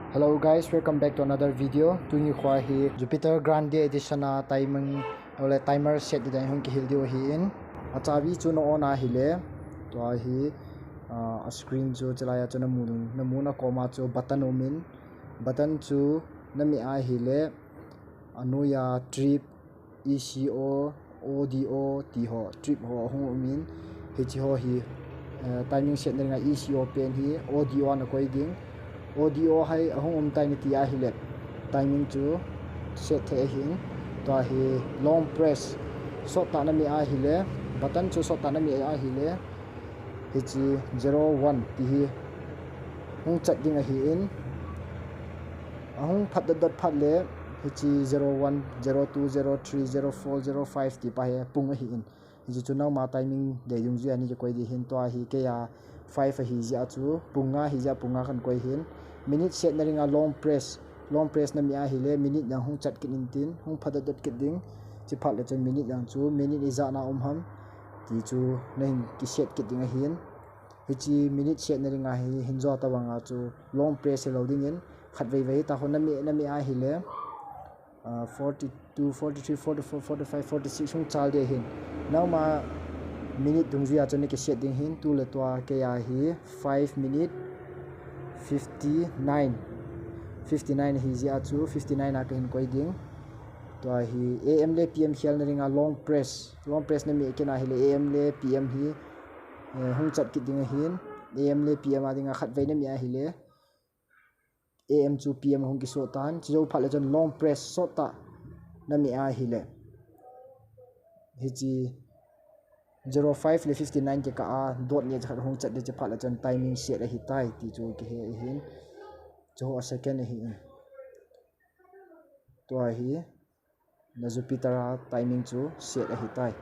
Hello guys, welcome back to another video. Tungi khwa hi Jupiter Grande edition na timing ole timer set di hung ki hildio hi in achawi chu no ona hi le to hi a screen chu chalaya chu na mu na koma chu button omin button chu na mi a hi le anuya trip ECO audio ti ho trip ho hung omin hi chi ho hi timing set na nga ECO pen hi audio na koi ding audio hai ahong tai ni tia hi le timing chu set the hin to hi long press so ta na mi a hi le button chu so ta na mi a hi le hi chi 01 ti hi hung chat ding a hi in ahong phat dot phat le hi chi 01 02 03 04 05 ti pa he pung a hi in hi chu now ma timing de yung ju ani koi di hin to hi ke ya 5 a hi ja chu punga hi ja punga kan koi hin minute set na ringa long press na mi a hi le minute na hung chat kin in tin hung phada dot kit ding chi phat le chen minute lang chu minute iza na ham ti chu nen ki set kit ding a hin hi chi minute set na ringa hi hinjo ta wanga chu long press loading in khat vei ta hon na mi a hi le 42 43 44 45 46 hung chal de hin now ma minute dung zia chen ki set ding hin tu le to ke ya hi 5 minute 59 hi zia chu 59 a ken koi ding to hi am le pm khel na ringa long press na mi ke na hi le am le pm hi hung chat ki ding hin am le pm a dinga khat ve na mi a hi le am chu pm hung ki so tan chi jo phat le jon long press so ta na mi a hi le hi chi 05 le 59 ke ka a dot ni khat hung chat de che phat le jon timing set a hi tai ti chu ki he hin cho a second hi to hi na Jupiter timing chu set a hi tai